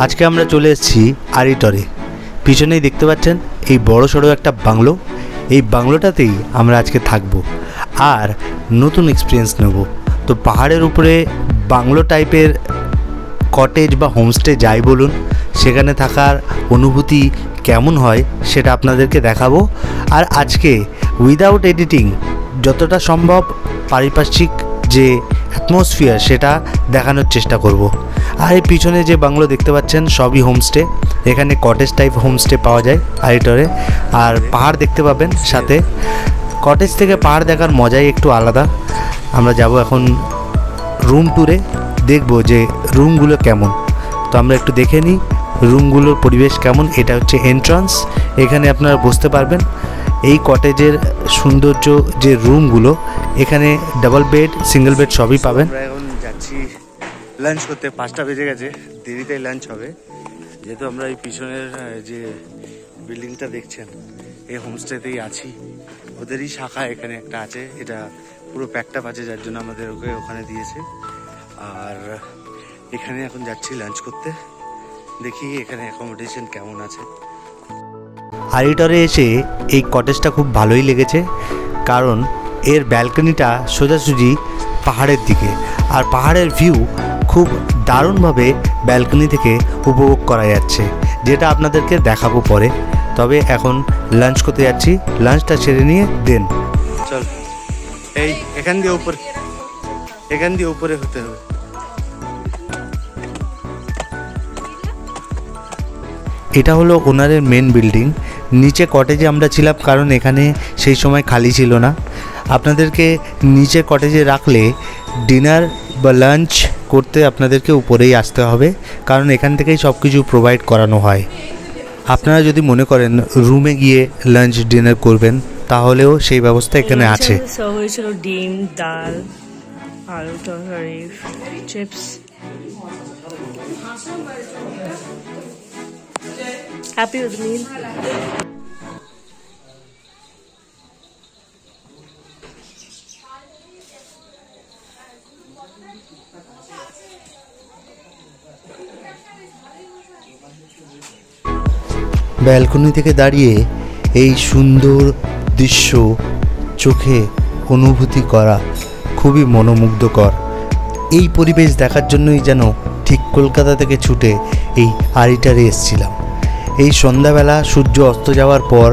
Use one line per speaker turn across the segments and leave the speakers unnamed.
আজকে আমরা চলে এসেছি আরিটরে। পিছনেই দেখতে পাচ্ছেন এই বড় সড়ো একটা বাংলো। এই বাংলোটাতেই আমরা আজকে থাকবো আর নতুন এক্সপিরিয়েন্স নেব। তো পাহাড়ের উপরে বাংলো টাইপের কটেজ বা হোমস্টে যাই বলুন, সেখানে থাকার অনুভূতি কেমন হয় সেটা আপনাদেরকে দেখাবো। আর আজকে উইদাউট এডিটিং যতটা সম্ভব পারিপার্শ্বিক যে অ্যাটমসফিয়ার সেটা দেখানোর চেষ্টা করব। আর এই পিছনে যে বাংলো দেখতে পাচ্ছেন সবই হোমস্টে। এখানে কটেজ টাইপ হোমস্টে পাওয়া যায় আরিটরে। আর পাহাড় দেখতে পাবেন সাথে। কটেজ থেকে পাহাড় দেখার মজাই একটু আলাদা। আমরা যাব এখন রুম ট্যুরে, দেখব যে রুমগুলো কেমন। তো আমরা একটু দেখে নিই রুমগুলোর পরিবেশ কেমন। এটা হচ্ছে এন্ট্রান্স, এখানে আপনারা বসতে পারবেন। এই কটেজের সৌন্দর্য যে রুমগুলো, এখানে ডাবল বেড সিঙ্গেল বেড সবই পাবেন।
আমরা এখন যাচ্ছি লাঞ্চ করতে। 5টা বেজে গেছে, দেরিতে লাঞ্চ হবে। যেহেতু আমরা এই পিছনের যে বিল্ডিংটা দেখছেন এই হোমস্টেতেই আছি, ওদেরই শাখা এখানে একটা আছে। এটা পুরো প্যাকটাপ আছে, যার জন্য আমাদের ওখানে দিয়েছে। আর এখানে এখন যাচ্ছি লাঞ্চ করতে। দেখি এখানে অ্যাকোমোডেশন কেমন আছে।
আরিটরে এসে এই কটেজটা খুব ভালোই লেগেছে, কারণ এর ব্যালকনিটা সোজাসুজি পাহাড়ের দিকে। আর পাহাড়ের ভিউ খুব দারুণভাবে ব্যালকনি থেকে উপভোগ করা যাচ্ছে, যেটা আপনাদেরকে দেখাবো পরে। তবে এখন লাঞ্চ করতে যাচ্ছি, লাঞ্চটা সেরে নিয়ে দেন
চল। এই এখান দিয়ে উপরে হতে হবে।
এটা হলো ওনারের মেন বিল্ডিং। নিচে কটেজে আমরা ছিলাম, কারণ এখানে সেই সময় খালি ছিল না। আপনাদেরকে নিচে কটেজে রাখলে ডিনার বা লাঞ্চ করতে আপনাদেরকে উপরেই আসতে হবে, কারণ এখান থেকেই সব কিছু প্রোভাইড করানো হয়। আপনারা যদি মনে করেন রুমে গিয়ে লাঞ্চ ডিনার করবেন, তাহলেও সেই ব্যবস্থা এখানে আছে।
হয়েছিল ডিম, ডাল, আলু তরকারি, chips. Happy with the meal?
Balcony থেকে দাঁড়িয়ে এই সুন্দর দৃশ্য চোখে অনুভূতি করা খুবই মনোমুগ্ধকর। এই পরিবেশ দেখার জন্যই যেন ঠিক কলকাতা থেকে ছুটে এই আরিটারে এসেছিলাম। এই সন্ধ্যাবেলা সূর্য অস্ত যাওয়ার পর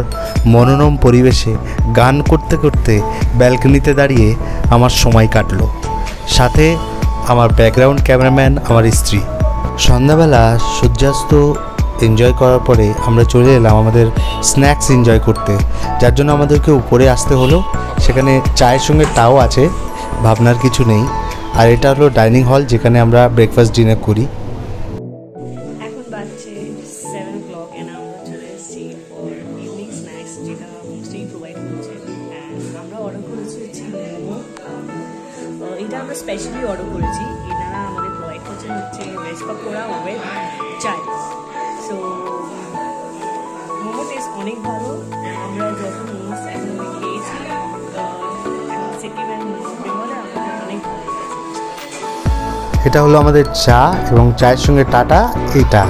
মনোরম পরিবেশে গান করতে করতে ব্যালকনিতে দাঁড়িয়ে আমার সময় কাটলো। সাথে আমার ব্যাকগ্রাউন্ড ক্যামেরাম্যান আমার স্ত্রী। সন্ধ্যাবেলা সূর্যাস্ত এনজয় করার পরে আমরা চলে এলাম আমাদের স্ন্যাক্স এনজয় করতে, যার জন্য আমাদেরকে উপরে আসতে হলো। সেখানে চায়ের সঙ্গে টাও আছে, ভাবনার কিছু নেই। আর এটা হলো ডাইনিং হল, যেখানে আমরা ব্রেকফাস্ট ডিনার করি।
এখন বাজছে 7 o'clock and আমরা চলে এসেছি ফর ইভিনিং স্ন্যাক্স, যেটা হোমস্টেই প্রোভাইড করছে। আমরা অর্ডার করেছি হচ্ছে মোমো। এটা আমরা স্পেশালি অর্ডার করেছি। এনারা আমাদের প্রোভাইড করছেন হচ্ছে ভেজ পাকোড়া উইথ চাই। সো মোমো টেস্ট অনেক ভালো। আমরা যখন মোমোস এখন খেয়েছি সিকিম অ্যান্ড বেঙ্গলে, আমাদের অনেক ভালো লেগেছে।
এটা হলো আমাদের চা এবং চায়ের সঙ্গে টাটা। এইটা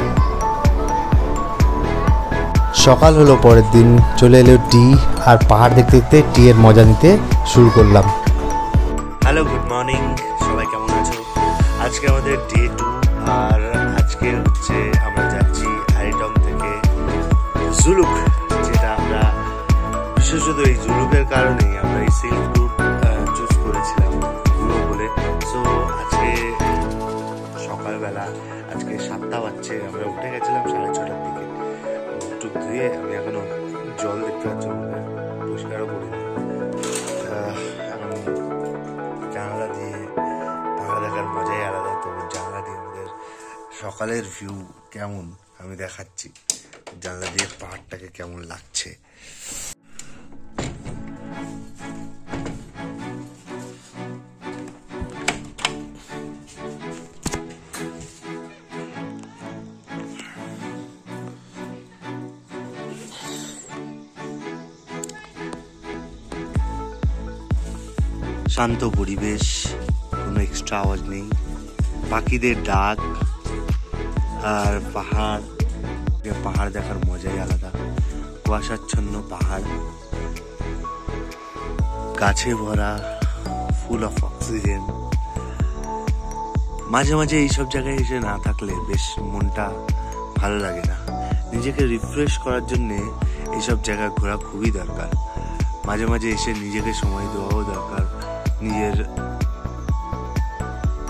সকাল হলো, পরের দিন চলে এলো টি। আর পাহাড় দেখতে দেখতে টি এর মজা নিতে শুরু করলাম।
হ্যালো, গুড মর্নিং, সবাই কেমন আছো? আজকে আমাদের ডে 2। আর আজকে হচ্ছে আমরা যাচ্ছি আরিটং থেকে জুলুক, যেটা আমরা বিশেষত এই জুলুকের কারণেই আমরা এই সিল্ক রুট চুজ করেছিলাম পুরো বলে। সো আজকে সকালবেলা, আজকে 7টা বাজছে, আমরা উঠে গেছিলাম 6:30টার দিকে। টুক ধুয়ে আমি এখনো জল দেখতে পাচ্ছি, পরিষ্কারও করিনি। এখন জানালা দিয়ে পাহাড় দেখার মজাই আলাদা। তো জানলা দিয়ে আমাদের সকালের ভিউ কেমন আমি দেখাচ্ছি, জানলা দিয়ে পাহাড়টাকে কেমন লাগছে। শান্ত পরিবেশ, কোনো এক্সট্রা আওয়াজ নেই, পাখিদের ডাক, আর পাহাড় দেখার মজাই আলাদা। কুয়াশাচ্ছন্ন পাহাড়, গাছে ভরা, ফুল অফ অক্সিজেন। মাঝে মাঝে এইসব জায়গায় এসে না থাকলে বেশ মনটা ভালো লাগে না। নিজেকে রিফ্রেশ করার জন্যে এইসব জায়গা ঘোরা খুবই দরকার। মাঝে মাঝে এসে নিজেকে সময় দেওয়াও দরকার, নিজের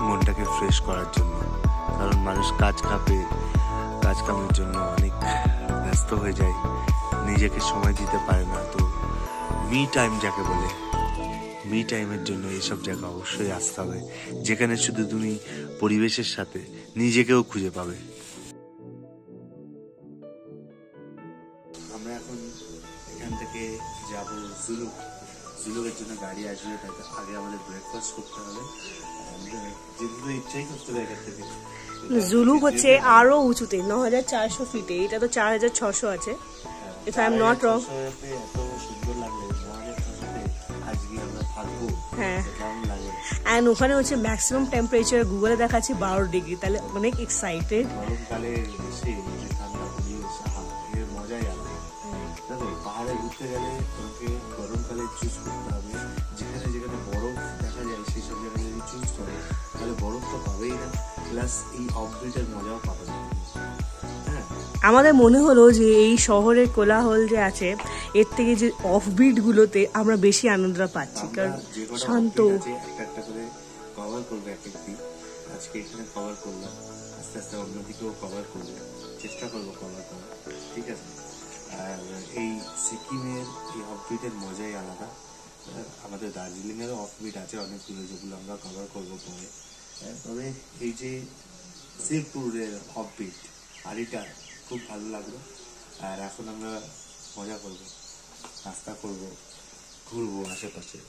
মনটাকে ফ্রেশ করার জন্য। কারণ মানুষ কাজ কামের জন্য অনেক ব্যস্ত হয়ে যায়, নিজেকে সময় দিতে পারে না। তো মি টাইম যাকে বলে, মি টাইমের জন্য এইসব জায়গা অবশ্যই আসতে হবে, যেখানে শুধু তুমি পরিবেশের সাথে নিজেকেও খুঁজে পাবে। আমরা এখন এখান থেকে যাব জুলুকের জন্য গাড়ি আসবে, তাই আগে আমাদের ব্রেকফাস্ট করতে হবে। যেগুলো ইচ্ছাই করতে হবে এখান থেকে।
জুলুক হচ্ছে আরো উঁচুতে, 9400 ফিটে, এটা তো 4600 আছে। If I am not wrong.
এত সুন্দর লাগলে 9600 আজকে আমরা থাকবো।
হ্যাঁ,
কেমন লাগে?
অ্যান্ড ওখানে হচ্ছে ম্যাক্সিমাম টেম্পারেচার গুগলে দেখাচ্ছে 12 ডিগ্রি, তাহলে অনেক এক্সাইটেড।
গরমকালে এসে ঠান্ডা পরিবেশ, এর মজাই আলাদা। দেখো, পাহাড়ে ঘুরতে গেলে তোমাকে গরমকালে চুজ করতে হবে। যেখানে যেখানে বরফ দেখা যায় সেই সব জায়গায় যদি চুজ করো তাহলে বরফ তো পাবেই না, প্লাস এই অফবিটের মজাও পাবে না। হ্যাঁ,
আমাদের মনে হলো যে এই শহরের কোলাহল যে আছে, এর থেকে যে অফবিট গুলোতে আমরা বেশি আনন্দটা পাচ্ছি, কারণ শান্ত।
একটা একটা করে কভার করবে এক একদিন। আজকে এখানে কভার করলাম, আস্তে আস্তে অন্যদিকেও কভার করবো, চেষ্টা করবো কভার করার, ঠিক আছে? আর এই সিকিমের এই অফবিটের মজাই আলাদা। আমাদের দার্জিলিংয়েরও অফবিট আছে অনেকগুলো, যেগুলো আমরা কভার করবো পরে। তবে এই যে সিল্কপুরের অফবিট আড়িটা খুব ভালো লাগলো। আর এখন আমরা মজা করবো, নাস্তা করবো, ঘুরবো আশেপাশে।